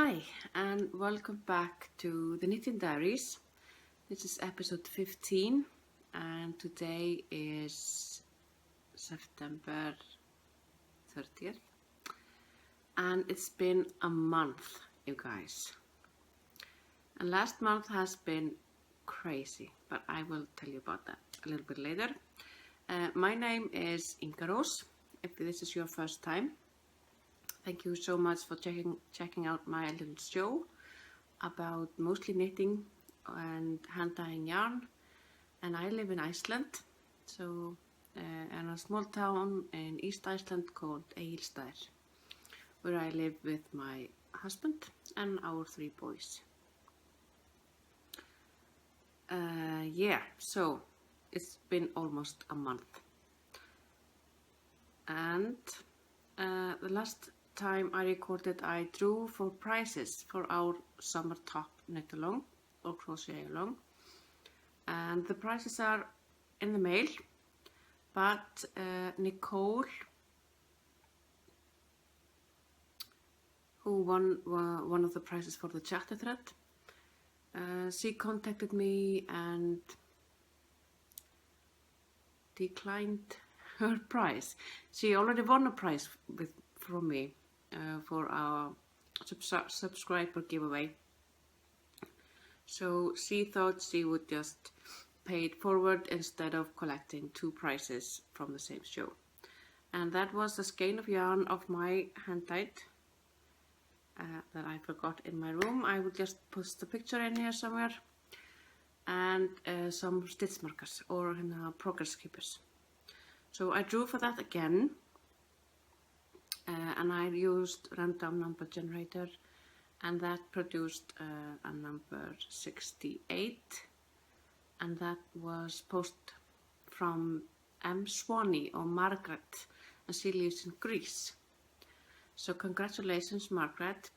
Hi, and welcome back to the Knitting Diaries. This is episode 15, and today is September 30th. And it's been a month, you guys. And last month has been crazy, but I will tell you about that a little bit later. My name is Inga Rós, if this is your first time. Thank you so much for checking out my little show about mostly knitting and hand dyeing yarn. And I live in Iceland, so in a small town in East Iceland called Egilsstaðir, where I live with my husband and our 3 boys. So it's been almost a month, and the last time I recorded, I drew for prizes for our summer top knit along or crochet along, and the prizes are in the mail. But Nicole, who won one of the prizes for the chatter thread, she contacted me and declined her prize. She already won a prize from me for our subscriber giveaway. So she thought she would just pay it forward instead of collecting 2 prizes from the same show. And that was a skein of yarn of my hand dyed that I forgot in my room. I will just post the picture in here somewhere, and some stitch markers or progress keepers. So I drew for that again, and I used random number generator, and that produced a number 68, and that was posted from M. Swanee or Margaret, and she lives in Greece. So congratulations, Margaret.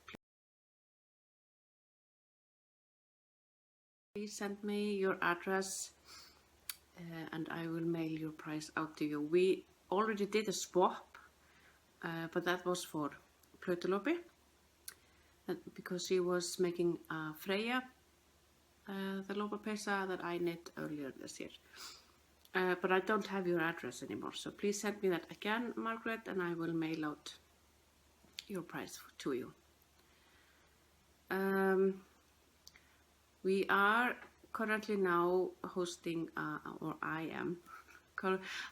Please send me your address and I will mail your prize out to you. We already did a swap, but that was for Plötulopi, because she was making Freya, the lopapeysa that I knit earlier this year. But I don't have your address anymore, so please send me that again, Margaret, and I will mail out your prize to you. We are currently now hosting, or I am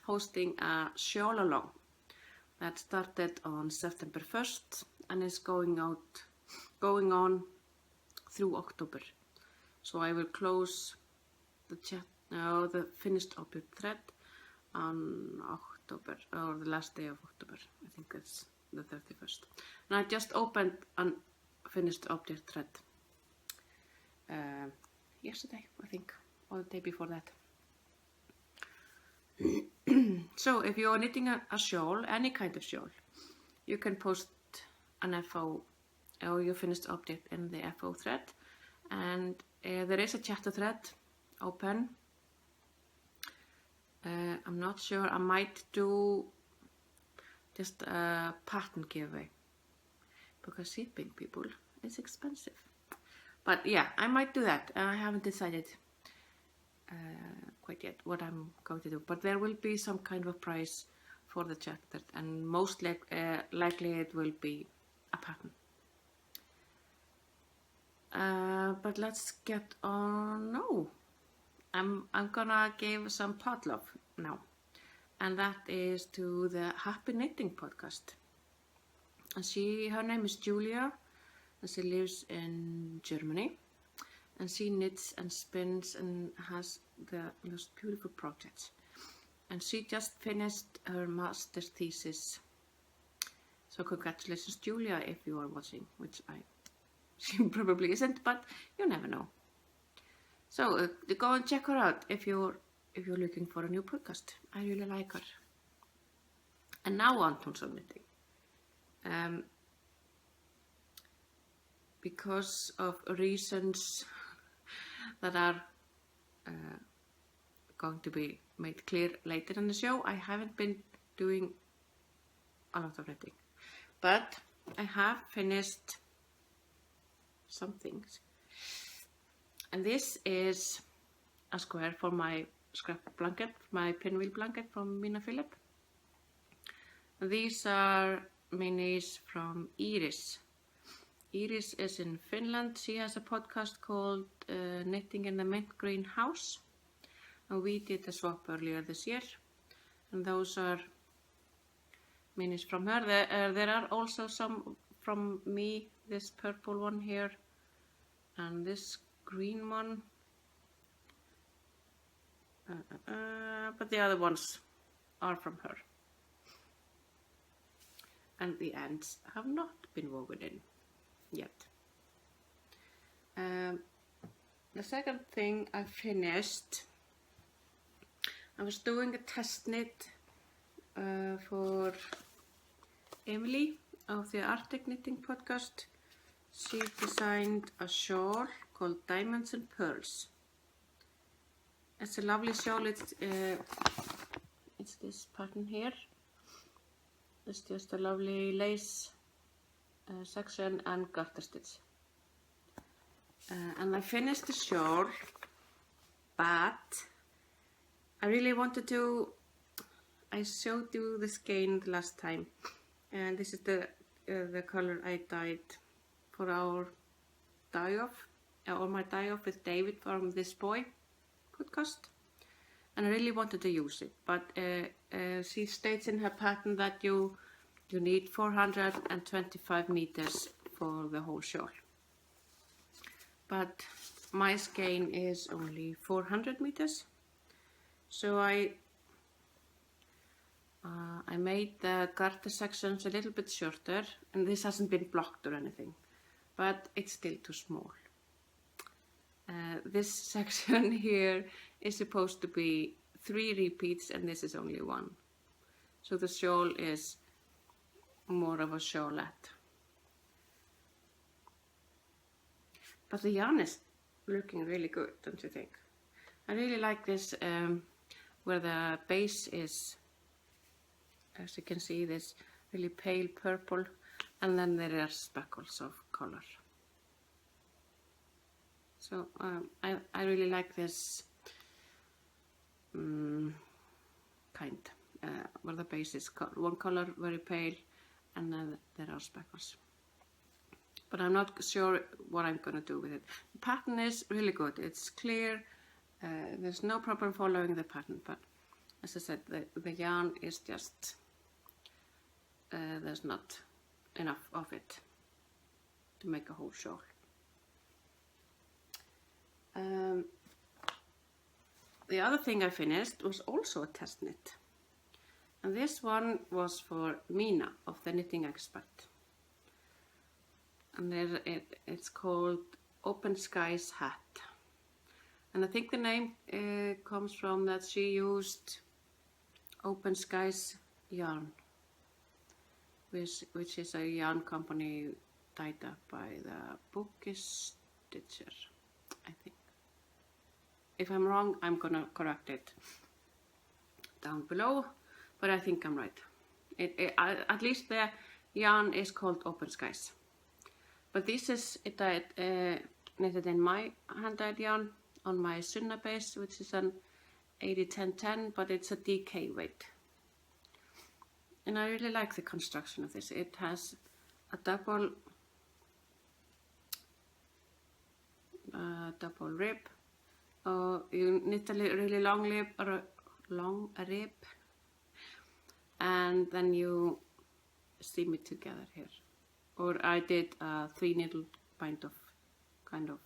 hosting a shawl along that started on September 1st and is going on through October. So I will close the finished object thread on October, or the last day of October. I think it's the 31st. And I just opened a finished object thread yesterday, I think, or the day before that. So if you are knitting a shawl, any kind of shawl, you can post an FO or your finished object in the FO thread, and there is a chatter thread open. I'm not sure, I might do just a pattern giveaway, because shipping, people, is expensive. But yeah, I might do that. I haven't decided quite yet what I'm going to do. But there will be some kind of a prize for the chapter, and most likely it will be a pattern. But let's get on. No, I'm gonna give some pot love now, and that is to the Happy Knitting podcast. And her name is Julia, and she lives in Germany, and she knits and spins and has the most beautiful projects. And she just finished her master's thesis. So congratulations, Julia, if you are watching, which she probably isn't, but you never know. So go and check her out if you're looking for a new podcast. I really like her. And now on to some knitting. Because of reasons that are going to be made clear later in the show, I haven't been doing a lot of knitting. But I have finished some things. And this is a square for my scrap blanket, my pinwheel blanket from Mina Philip. These are minis from Iris. Iris is in Finland. She has a podcast called Knitting in the Mint Green House. And we did a swap earlier this year. And those are minis from her. There are also some from me, this purple one here and this green one. But the other ones are from her. And the ends have not been woven in yet. The second thing I finished, I was doing a test knit for Emily of the Arctic Knitting podcast. She designed a shawl called Diamonds and Pearls. It's a lovely shawl. It's this pattern here. It's just a lovely lace section and garter stitch. And I finished the shawl, but I really wanted to. I showed you the skein the last time, and this is the color I dyed for our dye-off, or my dye-off with David from This Boy podcast, and I really wanted to use it, but she states in her pattern that you need 425 meters for the whole shawl, but my skein is only 400 meters, so I made the garter sections a little bit shorter, and this hasn't been blocked or anything, but it's still too small. This section here is supposed to be 3 repeats, and this is only 1. So the shawl is more of a shawlette. But the yarn is looking really good, don't you think? I really like this where the base is, as you can see, this really pale purple, and then there are speckles of color. So I really like this kind, where the base is one color very pale, and then there are speckles. But I'm not sure what I'm going to do with it. The pattern is really good. It's clear. There's no problem following the pattern, but as I said, the yarn is just, there's not enough of it to make a whole shawl. The other thing I finished was also a test knit, and this one was for Mina of the Knitting Expert, and it's called Open Skies Hat, and I think the name comes from that she used Open Skies yarn, which is a yarn company tied up by the Bookish Stitcher, I think. If I'm wrong, I'm gonna correct it down below, but I think I'm right. At least the yarn is called Open Skies. But this is knitted in my hand-dyed yarn on my Sunna base, which is an 80-10-10, but it's a DK weight. And I really like the construction of this. It has a double rib. You knit a really long rib, and then you seam it together here. Or I did a 3 needle bind off, kind of.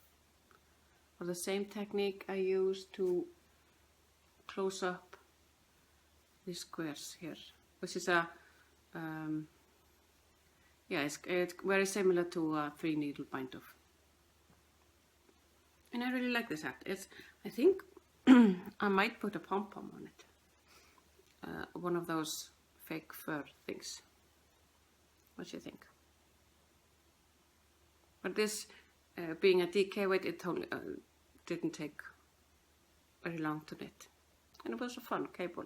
Or the same technique I used to close up these squares here, which is a it's very similar to a 3 needle bind off. And I really like this hat. I think I might put a pom-pom on it. One of those fake fur things. What do you think? But this, being a DK weight, it totally didn't take very long to knit. And it was a fun cable.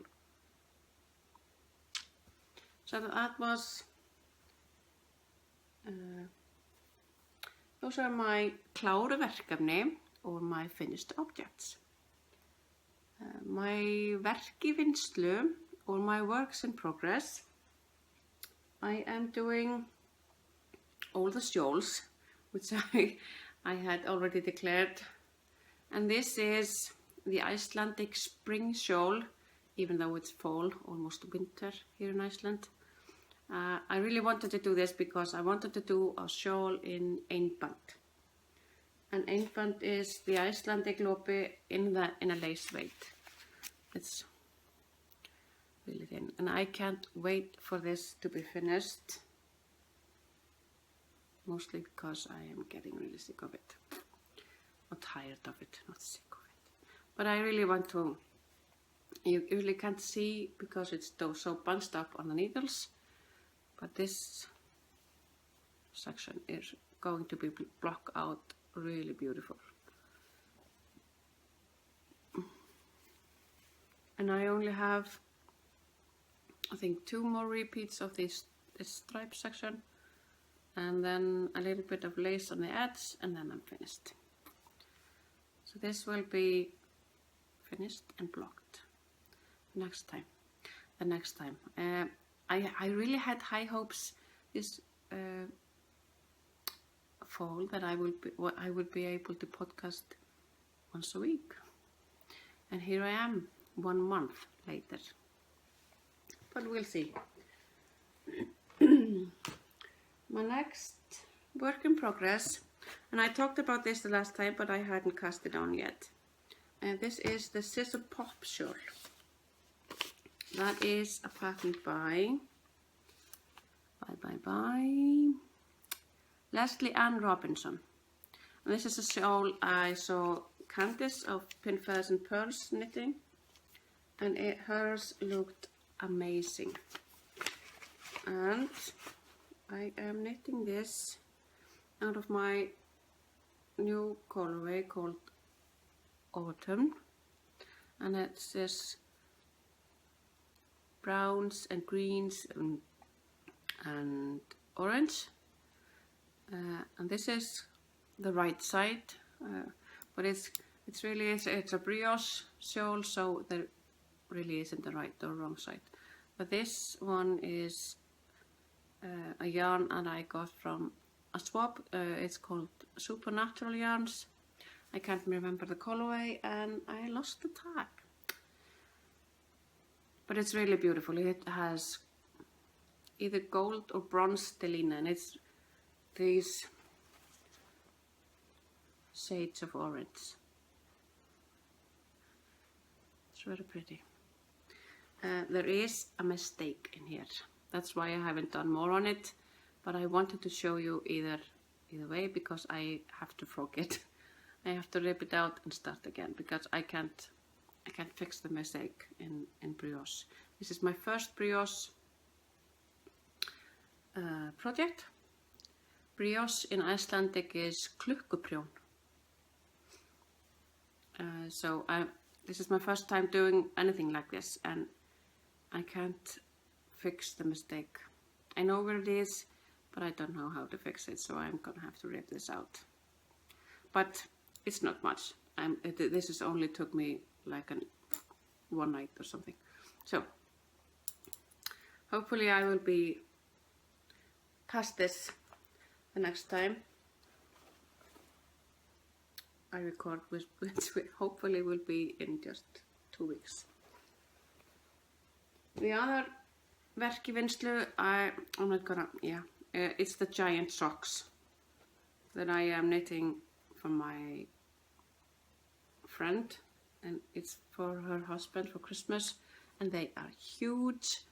So that was those are my kláru verkefni or my finished objects. My verk í vinnslu or my works in progress. I am doing all the shawls, which I had already declared. And this is the Icelandic spring shawl, even though it's fall, almost winter here in Iceland. I really wanted to do this because I wanted to do a shawl in einband. And einband is the Icelandic lopi in a lace weight. It's really thin, and I can't wait for this to be finished. Mostly because I am getting really sick of it. Not tired of it, not sick of it. But I really want to. You really can't see because it's so bunched up on the needles. But this section is going to be blocked out really beautiful. And I only have, I think, 2 more repeats of this stripe section. And then a little bit of lace on the edge, and then I'm finished. So this will be finished and blocked the next time. I really had high hopes this fall that I would be able to podcast once a week, and here I am 1 month later. But we'll see. My next work in progress, and I talked about this the last time, but I hadn't cast it on yet. And this is the Scissor Pop shawl. That is a patent by Leslie Ann Robinson. And this is a shawl I saw Candice of Pin Feathers and Pearls knitting, and hers looked amazing. And I am knitting this out of my new colorway called Autumn, and it's this browns and greens and orange, and this is the right side, but it's a brioche shawl, so there really isn't the right or wrong side. But this one is a yarn and I got from a swap. It's called Supernatural Yarns. I can't remember the colorway and I lost the tag. But it's really beautiful. It has either gold or bronze stellina, and it's these shades of orange. It's very pretty. There is a mistake in here. That's why I haven't done more on it, but I wanted to show you either way because I have to forget. I have to rip it out and start again because I can't fix the mistake in brioche. This is my first brioche project. Brioche in Icelandic is klukkuprjón. So this is my first time doing anything like this, and I can't fix the mistake. I know where it is, but I don't know how to fix it, so I'm gonna have to rip this out. But it's not much. This has only took me like one night or something. So hopefully I will be past this the next time I record, which hopefully will be in just 2 weeks. The other verk í vinnslu, I'm not gonna, it's the giant socks that I am knitting for my friend, and it's for her husband for Christmas, and they are huge,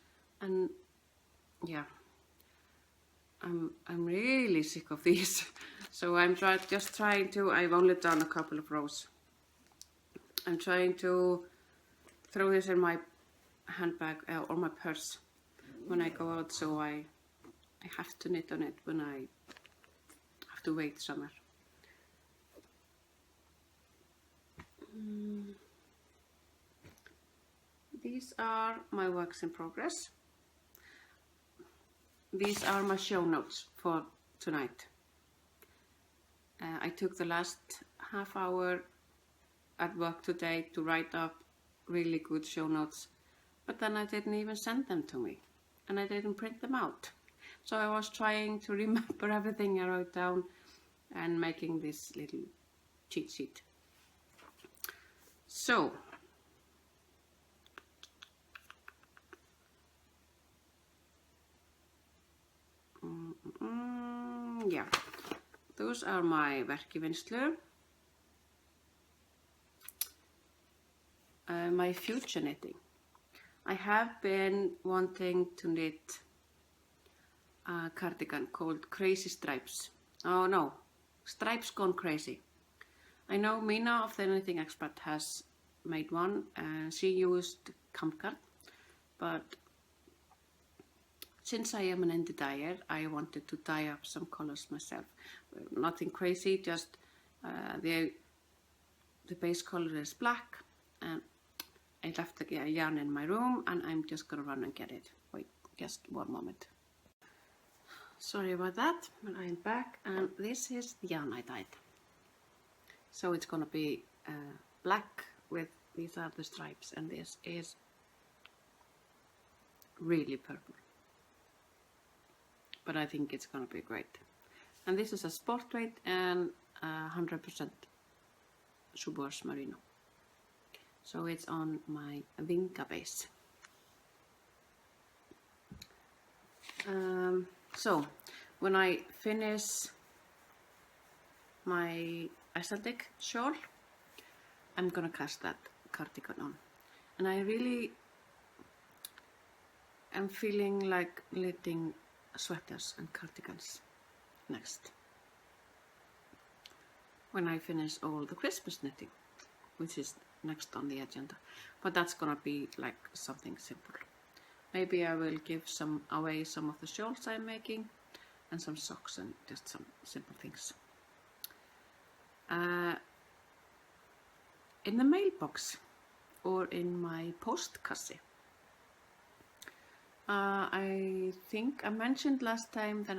and yeah, I'm really sick of these. So I'm just trying to, I've only done a couple of rows. I'm trying to throw this in my handbag or my purse when I go out, so I have to knit on it when I have to wait somewhere. These are my works in progress. These are my show notes for tonight. I took the last half hour at work today to write up really good show notes, but then I didn't even send them to me, and I didn't print them out. So I was trying to remember everything I wrote down and making this little cheat sheet. So, yeah, those are my verkefnisslur. My future knitting. I have been wanting to knit a cardigan called Crazy Stripes. Oh no, Stripes Gone Crazy. I know Mina of the Knitting Expert has made one, and she used Kamkard, but since I am an indie dyer, I wanted to dye up some colors myself. Nothing crazy, just the base color is black, and I left the yarn in my room, and I'm just gonna run and get it. Wait, just one moment. Sorry about that, but I'm back, and this is the yarn I dyed. So it's gonna be black with these are the stripes, and this is really purple. But I think it's gonna be great. And this is a sport weight and 100% Subors Merino. So it's on my Vinca base. So when I finish my Icelandic shawl, I'm gonna cast that cardigan on. And I really am feeling like knitting sweaters and cardigans next. When I finish all the Christmas knitting, which is next on the agenda. But that's gonna be like something simple. Maybe I will give away some of the shawls I'm making and some socks and just some simple things. In the mailbox or in my postkasse. I think I mentioned last time that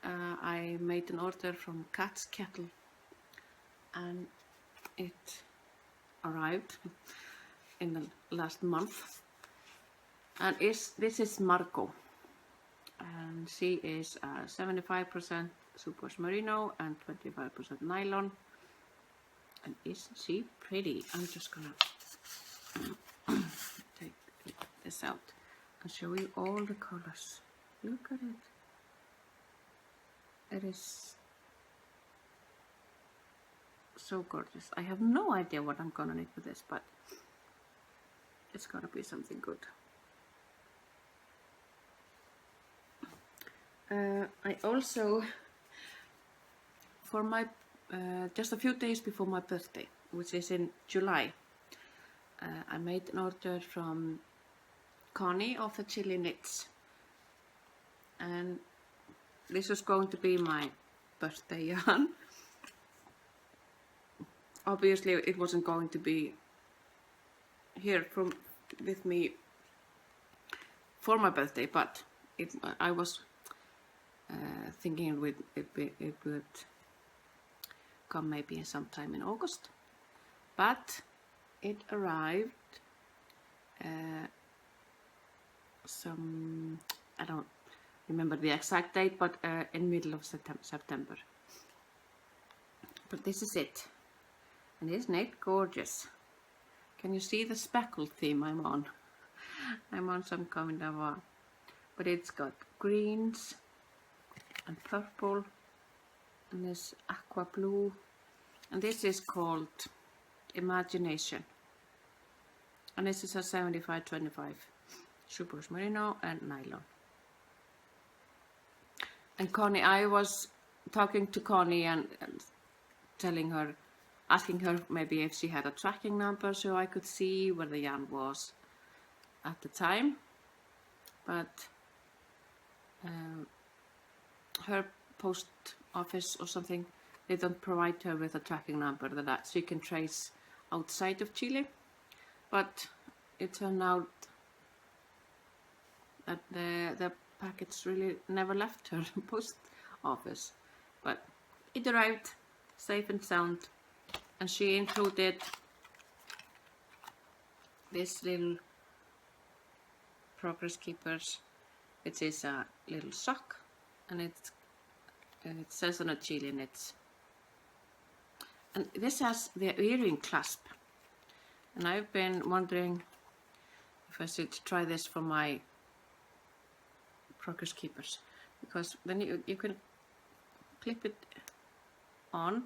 I made an order from Cat's Kettle, and it arrived in the last month. And this is Margot, and she is 75% Subors Merino and 25% nylon. And isn't she pretty? I'm just gonna take this out and show you all the colors. Look at it. It is so gorgeous. I have no idea what I'm gonna knit with this, but it's gonna be something good. I also, for my just a few days before my birthday, which is in July, I made an order from Connie of the Chile Knits, and this was going to be my birthday yarn. Obviously it wasn't going to be here with me for my birthday, but I was thinking it would come maybe sometime in August, but it arrived I don't remember the exact date, but in middle of September. But this is it, and isn't it gorgeous? Can you see the speckle theme I'm on? I'm on some kind of but it's got greens and purple and this aqua blue, and this is called Imagination, and this is a 75-25 Subors Merino and nylon. And Connie, I was talking to Connie and asking her maybe if she had a tracking number so I could see where the yarn was at the time, but her post office or something, they don't provide her with a tracking number that she can trace outside of Chile. But it turned out that the package really never left her post office. But it arrived safe and sound, and she included this little progress keepers, which is a little sock, and it says on a Chile in it. And this has the earring clasp, and I've been wondering if I should try this for my progress keepers, because then you can clip it on,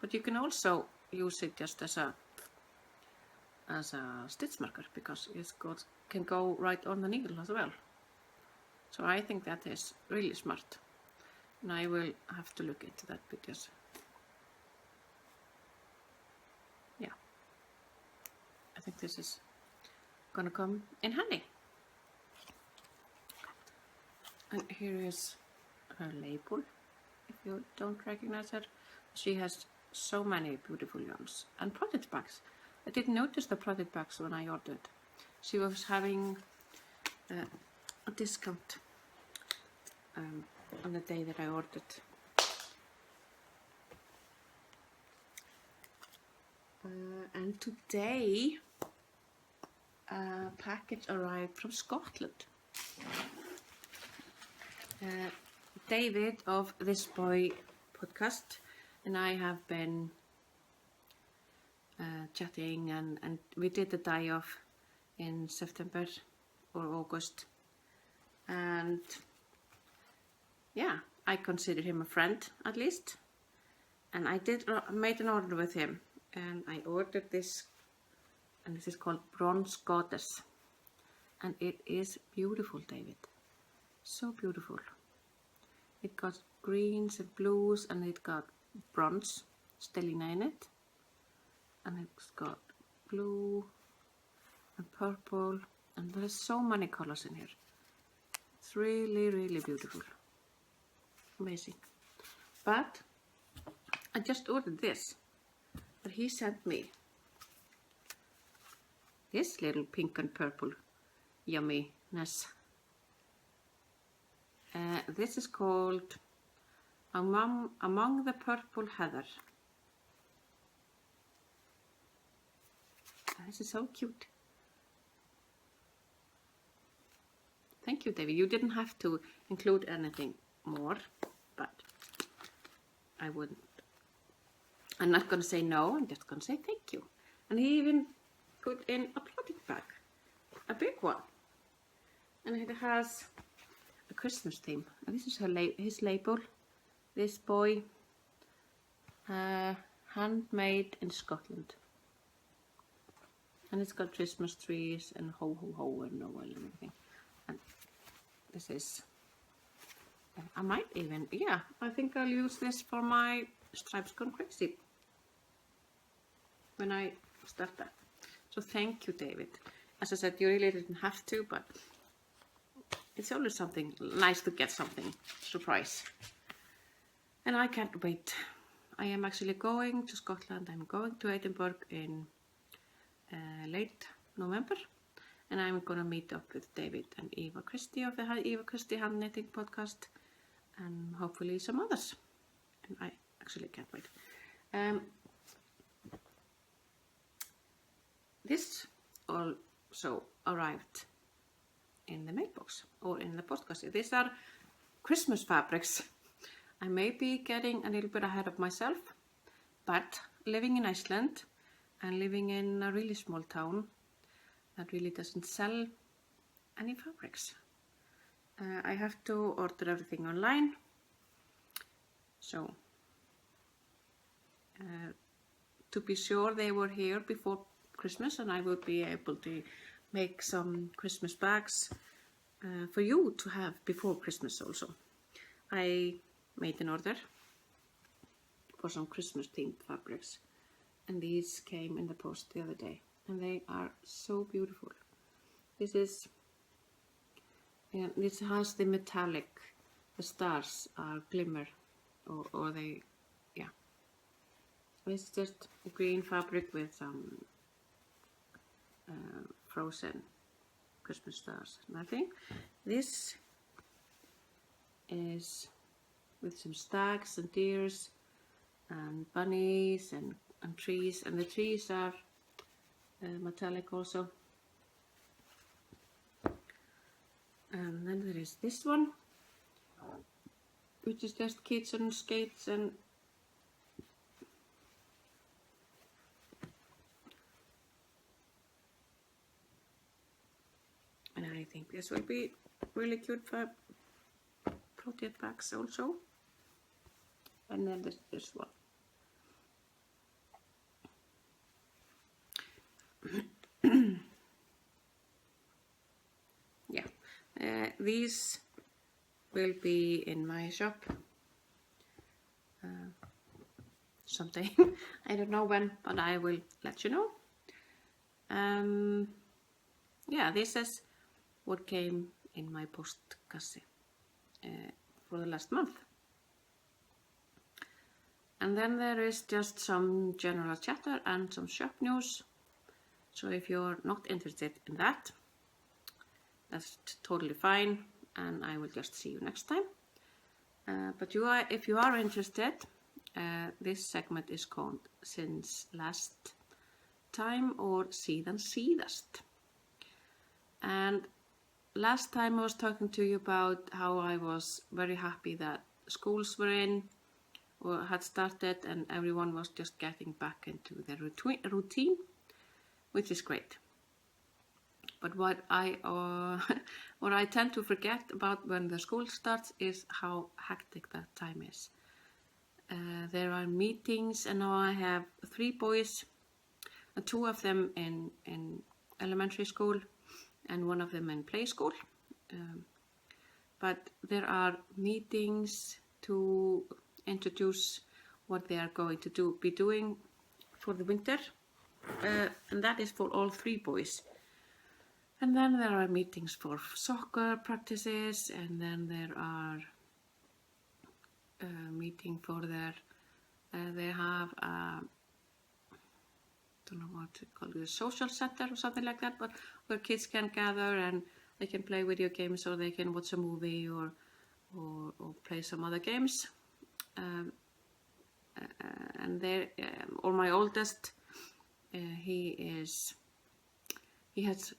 but you can also use it just as a stitch marker, because it can go right on the needle as well. So I think that is really smart, and I will have to look into that, because yeah, I think this is gonna come in handy. And here is her label, if you don't recognize her. She has so many beautiful yarns and project bags. I didn't notice the project bags when I ordered. She was having a discount on the day that I ordered. And today a package arrived from Scotland. David of This Boy podcast and I have been chatting, and we did the die-off in September or August, and yeah, I consider him a friend at least, and I made an order with him, and I ordered this, and this is called Bronze Goddess, and it is beautiful, David, so beautiful. It got greens and blues, and it got bronze stellina in it, and it's got blue and purple, and there's so many colors in here. It's really, really beautiful, amazing. But I just ordered this, but he sent me this little pink and purple yumminess. This is called Among the Purple Heather. This is so cute. Thank you, David. You didn't have to include anything more, but I wouldn't. I'm not going to say no, I'm just going to say thank you. And he even put in a project bag, a big one. And it has a Christmas theme. And this is his label. This Boy Handmade in Scotland. And it's got Christmas trees and ho ho ho and Noel and everything. And this is, I might even, yeah, I think I'll use this for my Stripes Gone Crazy when I start that. So thank you, David. As I said, you really didn't have to, but it's always something nice to get something surprise. And I can't wait. I am actually going to Scotland. I'm going to Edinburgh in late November, and I'm gonna meet up with David and Eva Christie of the Eva Christie Hand Knitting podcast, and hopefully some others. And I actually can't wait. This also arrived in the mailbox or in the podcast. These are Christmas fabrics. I may be getting a little bit ahead of myself, but living in Iceland and living in a really small town that really doesn't sell any fabrics, I have to order everything online. So to be sure they were here before Christmas, and I will be able to make some Christmas bags for you to have before Christmas also. I made an order for some Christmas themed fabrics, and these came in the post the other day, and they are so beautiful. This is, this has the metallic, the stars are glimmer, or they, yeah. This is just green fabric with some frozen Christmas stars and everything. This is with some stags and deers and bunnies and trees, and the trees are metallic also. And then there is this one, which is just kids on skates and I think this will be really cute for project bags also. And then there's this one. Yeah, these will be in my shop someday. I don't know when, but I will let you know. Yeah, this is what came in my postkasse for the last month. And then there is just some general chatter and some shop news. So if you're not interested in that, that's totally fine, and I will just see you next time. But if you are interested, this segment is called Since Last Time or Síðan síðast. And last time I was talking to you about how I was very happy that schools were in or had started and everyone was just getting back into their routine, which is great. But what I tend to forget about when the school starts is how hectic that time is. There are meetings, and now I have 3 boys, 2 of them in elementary school and 1 of them in play school. But there are meetings to introduce what they are going to be doing for the winter, and that is for all 3 boys. And then there are meetings for soccer practices, and then there are meeting for their, they have don't know what to call it, a social center or something like that, but where kids can gather and they can play video games or they can watch a movie or play some other games. And there, or my oldest, he has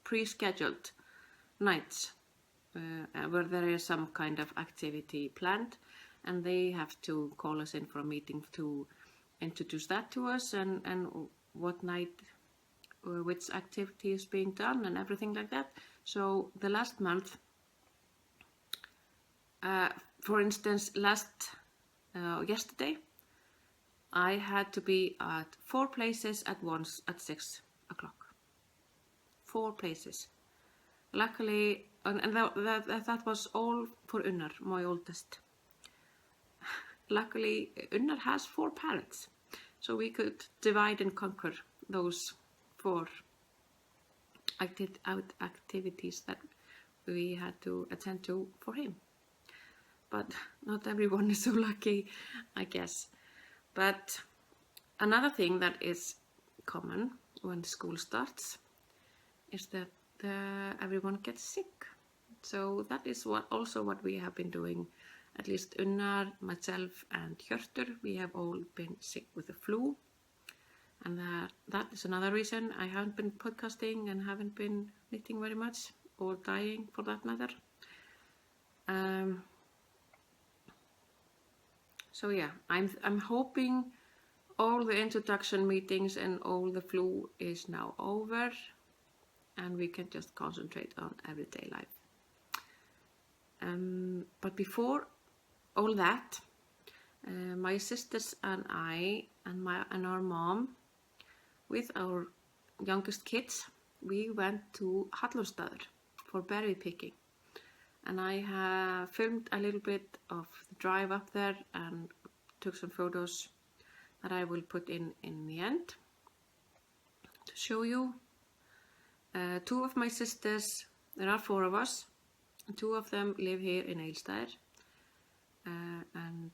pre-scheduled nights where there is some kind of activity planned, and they have to call us in for a meeting to introduce that to us and what night, which activity is being done and everything like that. So the last month, for instance, yesterday, I had to be at 4 places at once at 6 o'clock. 4 places. Luckily, and that was all for Unnar, my oldest. Luckily, Unnar has 4 parents, so we could divide and conquer those 4 activities that we had to attend to for him. But not everyone is so lucky, I guess. But another thing that is common when school starts is that everyone gets sick. So that is also what we have been doing. At least Unnar, myself and Hjörtur, we have all been sick with the flu. And that is another reason I haven't been podcasting and haven't been knitting very much, or dying for that matter. So yeah, I'm hoping all the introduction meetings and all the flu is now over and we can just concentrate on everyday life. But before all that, my sisters and I and our mom, with our youngest kids, we went to Hallorstaður for berry picking. And I have filmed a little bit of the drive up there and took some photos that I will put in the end to show you. 2 of my sisters, there are 4 of us, 2 of them live here in Eilstaðir. And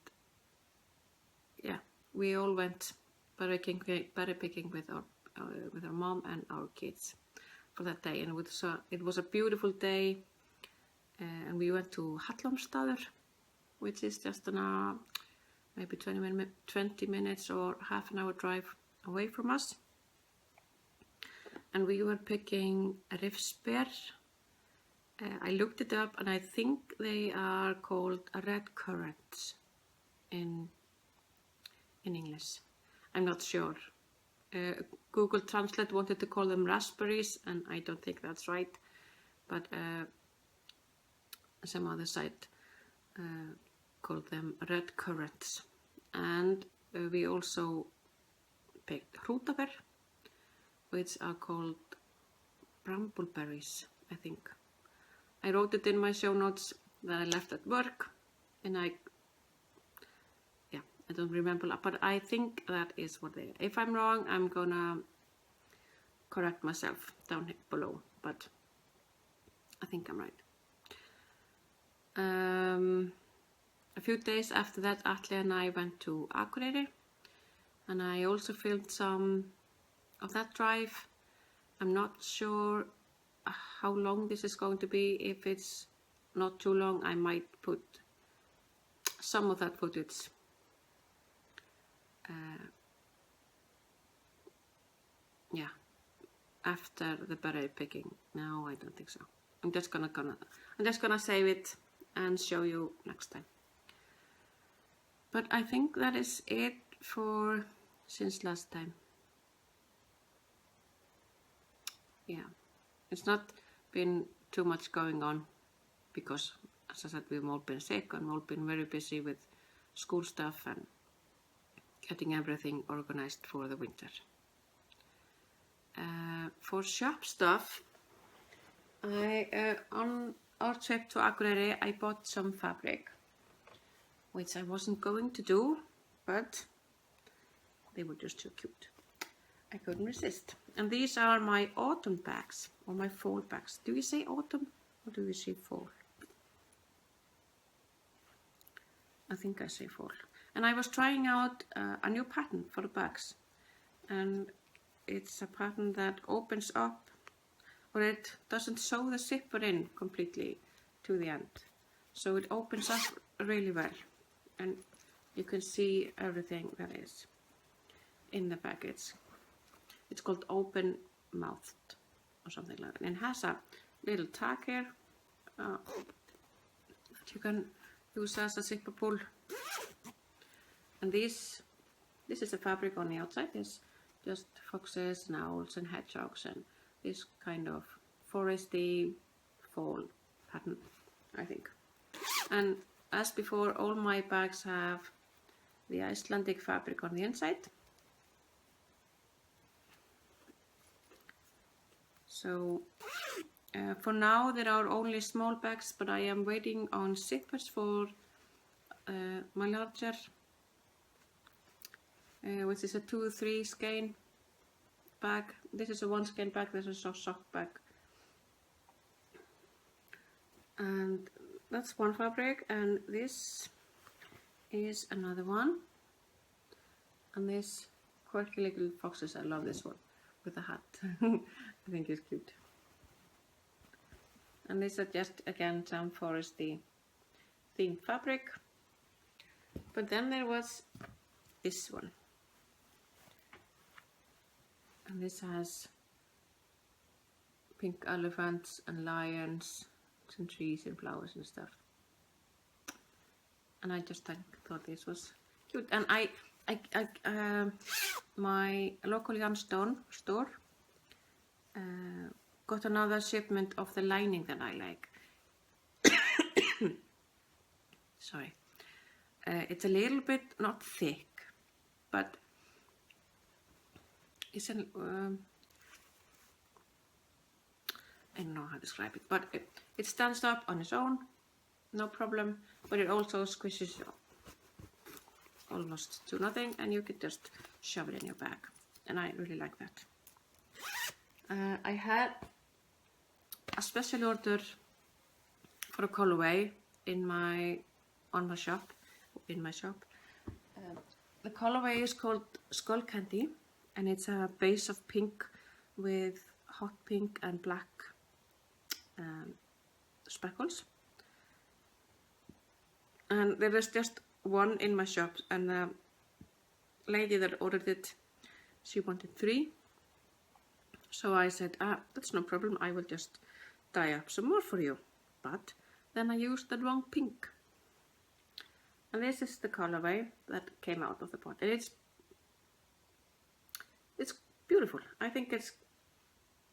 yeah, we all went berry picking with our mom and our kids for that day. And it was a beautiful day. And we went to Hallorstaður, which is just maybe 20 minutes or half an hour drive away from us. And we were picking rifsber. I looked it up, and I think they are called red currants in English. I'm not sure. Google Translate wanted to call them raspberries, and I don't think that's right. But some other site called them red currants. And we also picked hrútaber, which are called brambleberries, I think. I wrote it in my show notes that I left at work, and I don't remember, but I think that is what they are. If I'm wrong, I'm gonna correct myself down below, but I think I'm right. A few days after that, Atli and I went to Akureyri, and I also filmed some of that drive. I'm not sure how long this is going to be. If it's not too long, I might put some of that footage after the beret picking. No, I don't think so. I'm just gonna save it and show you next time. But I think that is it for since last time. Yeah, it's not been too much going on because, as I said, we've all been sick and all been very busy with school stuff and getting everything organized for the winter. For shop stuff, on our trip to Akureyri, I bought some fabric, which I wasn't going to do, but they were just too cute. I couldn't resist. And these are my autumn bags, or my fall bags. Do you say autumn, or do you say fall? I think I say fall. And I was trying out a new pattern for the bags, and it's a pattern that opens up, or it doesn't sew the zipper in completely to the end, so it opens up really well, and you can see everything that is in the bag. It's called open mouthed or something like that, and it has a little tag here that you can use as a zipper pull. And this is the fabric on the outside. It's just foxes and owls and hedgehogs and this kind of foresty fall pattern, I think. And as before, all my bags have the Icelandic fabric on the inside. So for now there are only small bags, but I am waiting on zippers for my larger, which is a 2-3 skein bag. This is a 1 skein bag, this is a sock bag. And that's one fabric, and this is another one. And this quirky little foxes, I love this one with the hat. I think it's cute. And these are just again some foresty themed fabric. But then there was this one. And this has pink elephants and lions, some trees and flowers and stuff. And I just thought this was cute. And my local yarn store got another shipment of the lining that I like. Sorry. It's a little bit not thick, but it's an I don't know how to describe it, but it stands up on its own, no problem, but it also squishes almost to nothing, and you could just shove it in your bag, and I really like that. I had a special order for a colorway in my shop. The colorway is called Skullcandy, and it's a base of pink with hot pink and black speckles. And there is just one in my shop, and the lady that ordered it, she wanted 3. So I said, that's no problem, I will just dye up some more for you. But then I used the wrong pink. And this is the colorway that came out of the pot. And it's beautiful. I think it's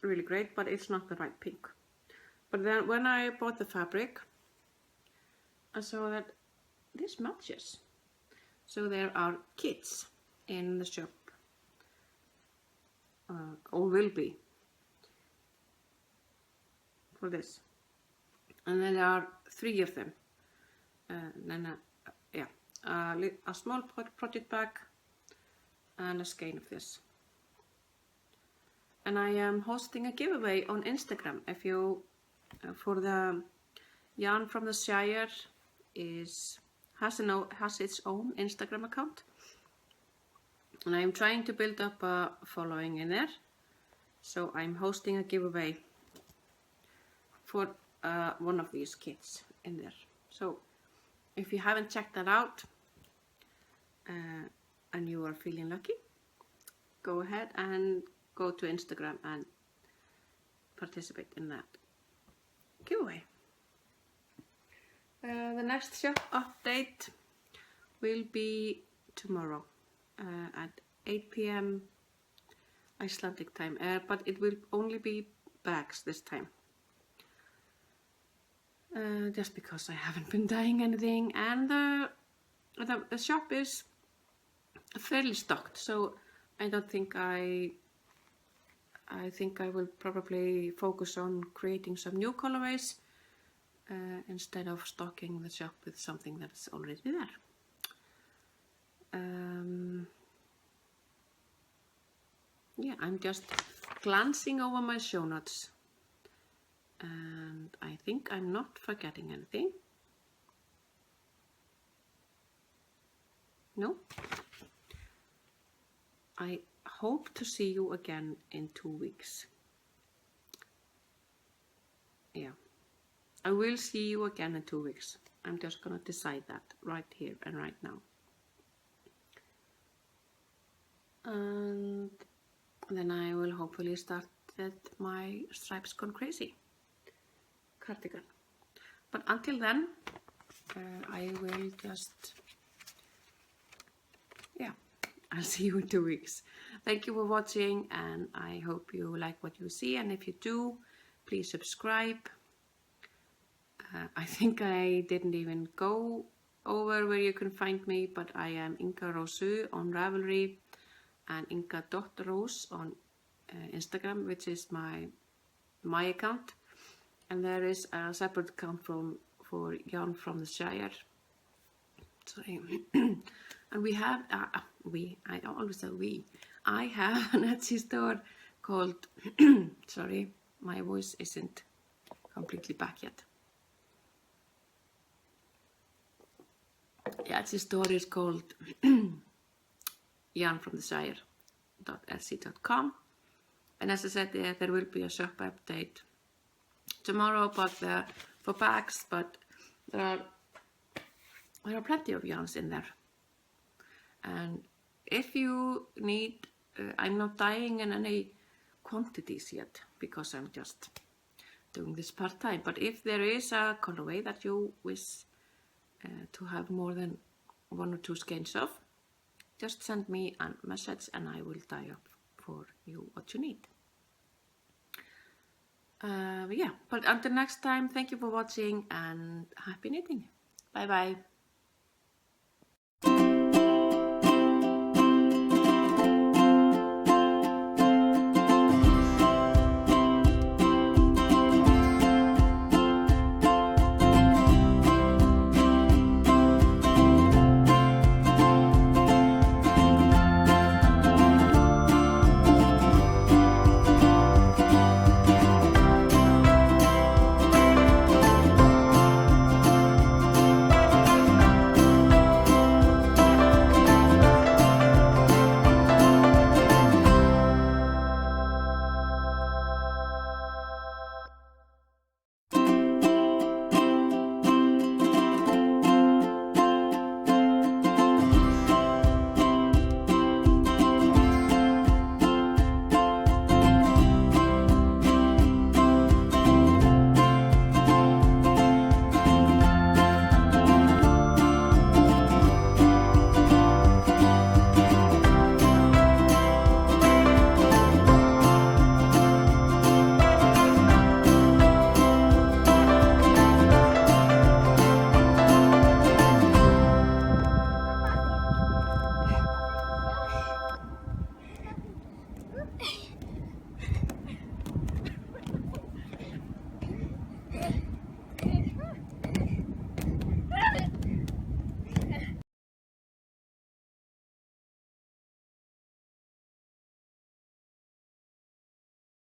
really great, but it's not the right pink. But then when I bought the fabric, I saw that this matches. So there are kits in the shop, or will be, for this. And there are 3 of them. A small project bag and a skein of this. And I am hosting a giveaway on Instagram. If you, for the yarn from the Shire has its own Instagram account, and I am trying to build up a following in there. So I'm hosting a giveaway for one of these kits in there. So if you haven't checked that out and you are feeling lucky, go ahead and go to Instagram and participate in that giveaway. The next shop update will be tomorrow at 8 p.m. Icelandic time, but it will only be bags this time. Just because I haven't been dyeing anything, and the shop is fairly stocked, so I don't think I think I will probably focus on creating some new colorways instead of stocking the shop with something that's already there. Yeah, I'm just glancing over my show notes, and I think I'm not forgetting anything. No? I hope to see you again in 2 weeks. Yeah, I will see you again in 2 weeks. I'm just gonna decide that right here and right now. And then I will hopefully start my Stripes Gone Crazy cardigan. But until then, I will just, yeah, I'll see you in 2 weeks. Thank you for watching, and I hope you like what you see, and if you do, please subscribe. I think I didn't even go over where you can find me, but I am Inga Rosu on Ravelry and Inga.Rose on Instagram, which is my account, and there is a separate account for yarn from the Shire. Sorry. And we have I always say we. I have an Etsy store called sorry, my voice isn't completely back yet. The Etsy store is called yarnfromtheshire.etsy.com, and as I said, there will be a shop update tomorrow, but for bags, but there are plenty of yarns in there. And if you need, I'm not dyeing in any quantities yet because I'm just doing this part-time, but if there is a colorway that you wish to have more than 1 or 2 skeins of, just send me a message and I will dye up for you what you need. Yeah, but until next time, thank you for watching and happy knitting. Bye bye.